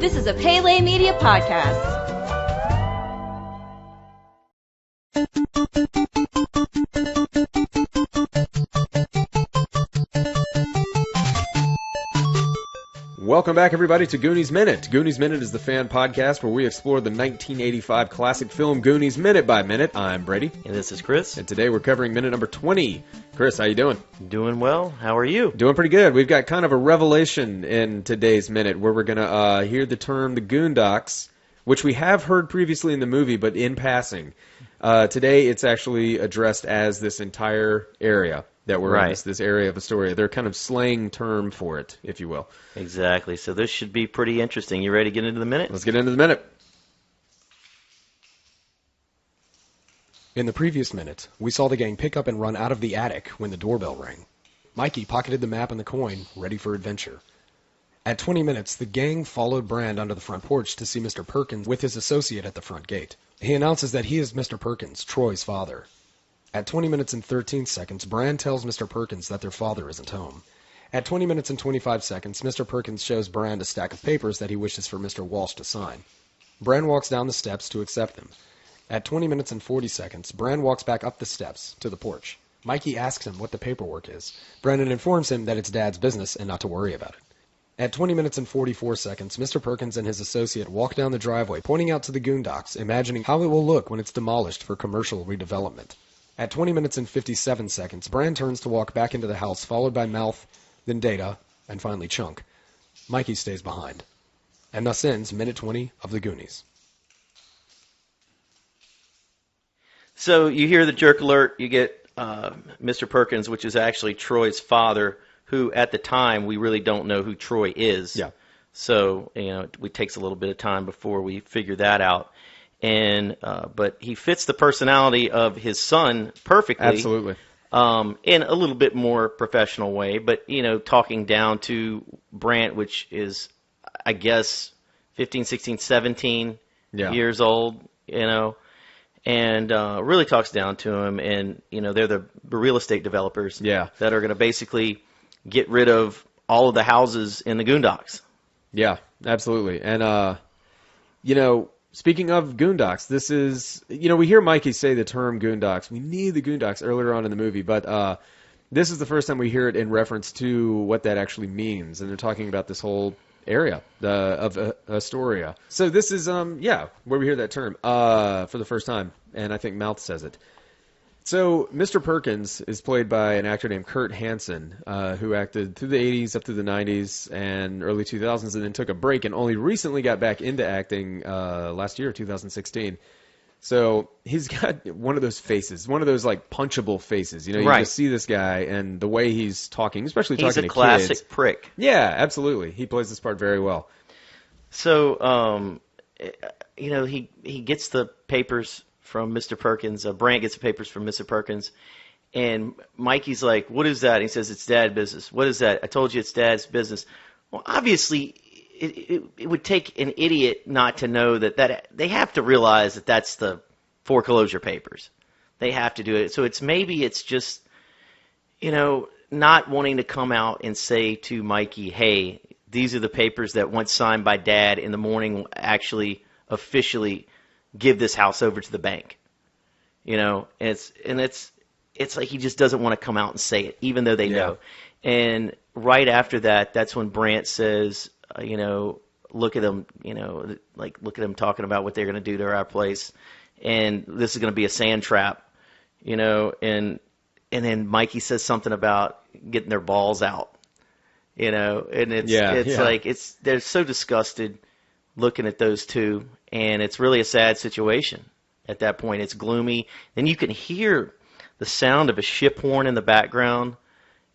This is a Pele Media podcast. Welcome back, everybody, to Goonies Minute. Goonies Minute is the fan podcast where we explore the 1985 classic film Goonies minute by minute. I'm Brady. And this is Chris. And today we're covering minute number 20. Chris, how you doing? Doing well. How are you? Doing pretty good. We've got kind of a revelation in today's minute where we're going to hear the term the Goondocks, which we have heard previously in the movie, but in passing. Today it's actually addressed as this entire area that we're in, this area of Astoria. They're kind of slang term for it, if you will. Exactly. So this should be pretty interesting. You ready to get into the minute? Let's get into the minute. In the previous minute, we saw the gang pick up and run out of the attic when the doorbell rang. Mikey pocketed the map and the coin, ready for adventure. At 20 minutes, the gang followed Brand onto the front porch to see Mr. Perkins with his associate at the front gate. He announces that he is Mr. Perkins, Troy's father. At 20 minutes and 13 seconds, Brand tells Mr. Perkins that their father isn't home. At 20 minutes and 25 seconds, Mr. Perkins shows Brand a stack of papers that he wishes for Mr. Walsh to sign. Brand walks down the steps to accept them. At 20 minutes and 40 seconds, Brand walks back up the steps to the porch. Mikey asks him what the paperwork is. Brandon informs him that it's Dad's business and not to worry about it. At 20 minutes and 44 seconds, Mr. Perkins and his associate walk down the driveway, pointing out to the Goondocks, imagining how it will look when it's demolished for commercial redevelopment. At 20 minutes and 57 seconds, Brand turns to walk back into the house, followed by Mouth, then Data, and finally Chunk. Mikey stays behind. And thus ends minute 20 of the Goonies. So you hear the jerk alert, you get Mr. Perkins, which is actually Troy's father, who at the time we really don't know who Troy is. Yeah. So, it takes a little bit of time before we figure that out. And but he fits the personality of his son perfectly. Absolutely. In a little bit more professional way, but talking down to Brant, which is, I guess, 15, 16, 17 years old, and really talks down to him. And they're the real estate developers that are going to basically get rid of all of the houses in the Goondocks. Yeah, absolutely. And speaking of Goondocks, this is, we hear Mikey say the term Goondocks. We need the Goondocks earlier on in the movie, but this is the first time we hear it in reference to what that actually means. And they're talking about this whole area of Astoria. So this is, where we hear that term for the first time. And I think Mouth says it. So Mr. Perkins is played by an actor named Kurt Hansen, who acted through the 80s up through the 90s and early 2000s, and then took a break and only recently got back into acting last year, 2016. So he's got one of those faces, one of those like punchable faces. You just see this guy and the way he's talking, especially talking to kids. He's a classic prick. Yeah, absolutely. He plays this part very well. So, he gets the papers from Mr. Perkins. Brant gets the papers from Mr. Perkins. And Mikey's like, what is that? And he says, it's Dad's business. What is that? I told you it's Dad's business. Well, obviously, it would take an idiot not to know that they have to realize that that's the foreclosure papers. They have to do it. So maybe it's just, not wanting to come out and say to Mikey, hey, these are the papers that once signed by Dad in the morning will actually officially give this house over to the bank. It's like he just doesn't want to come out and say it, even though they know. And right after that, that's when Brant says, look at them, look at them talking about what they're going to do to our place, and this is going to be a sand trap, and then Mikey says something about getting their balls out, and it's like they're so disgusted looking at those two. And it's really a sad situation at that point. It's gloomy. Then you can hear the sound of a ship horn in the background,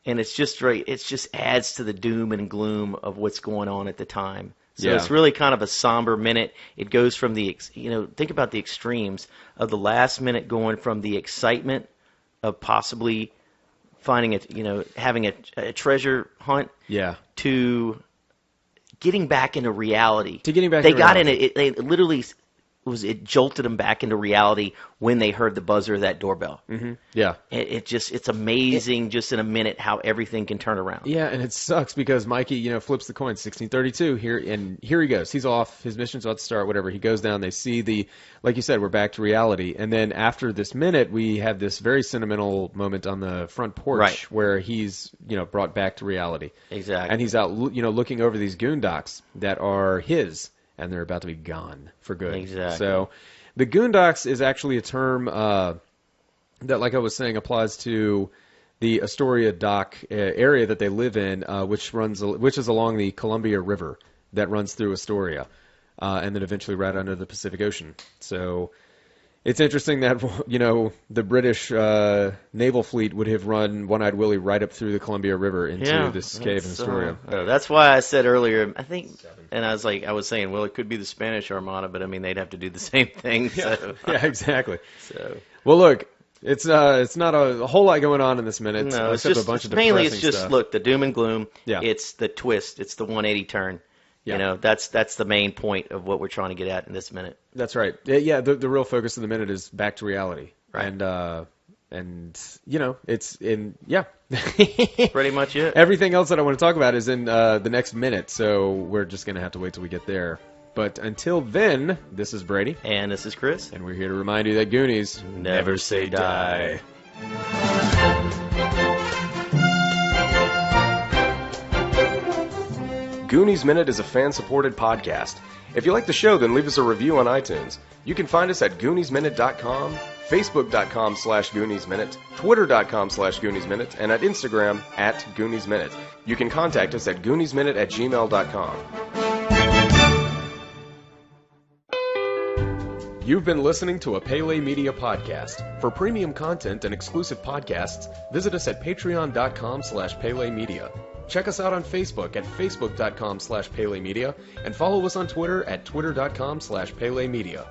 and it's just right. It just adds to the doom and gloom of what's going on at the time. So it's really kind of a somber minute. It goes from think about the extremes of the last minute going from the excitement of possibly finding having a treasure hunt to getting back into reality. To getting back they into got reality. in it. They literally it jolted them back into reality when they heard the buzzer of that doorbell. Mm-hmm. Yeah. It's amazing just in a minute how everything can turn around. Yeah, and it sucks because Mikey, flips the coin, 1632 here, and here he goes. He's off. His mission's about to start. Whatever. He goes down. They see like you said, we're back to reality. And then after this minute, we have this very sentimental moment on the front porch where he's brought back to reality. Exactly. And he's out, looking over these Goondocks that are his, and they're about to be gone for good. Exactly. So, the Goondocks is actually a term that, like I was saying, applies to the Astoria dock area that they live in, which is along the Columbia River that runs through Astoria, and then eventually right under the Pacific Ocean. So it's interesting that the British naval fleet would have run One-Eyed Willie right up through the Columbia River into this cave in Astoria. That's why I said earlier, I think, and I was saying, well, it could be the Spanish Armada, but I mean, they'd have to do the same thing. So. Yeah, exactly. So. Well, look. It's not a whole lot going on in this minute. No, except a bunch of mainly depressing it's just stuff. Look, the doom and gloom. Yeah. It's the twist. It's the 180 turn. Yeah. That's the main point of what we're trying to get at in this minute. That's right. Yeah, the real focus of the minute is back to reality. Right. And it's in Pretty much it. Everything else that I want to talk about is in the next minute, so we're just gonna have to wait till we get there. But until then, this is Brady. And this is Chris. And we're here to remind you that Goonies Never say die. Goonies Minute is a fan-supported podcast. If you like the show, then leave us a review on iTunes. You can find us at GooniesMinute.com, Facebook.com/GooniesMinute, Twitter.com/GooniesMinute, and at Instagram @GooniesMinute. You can contact us at GooniesMinute@gmail.com. You've been listening to a Pele Media podcast. For premium content and exclusive podcasts, visit us at patreon.com/PeleMedia. Check us out on Facebook at facebook.com/PeleMedia and follow us on Twitter at twitter.com/PeleMedia.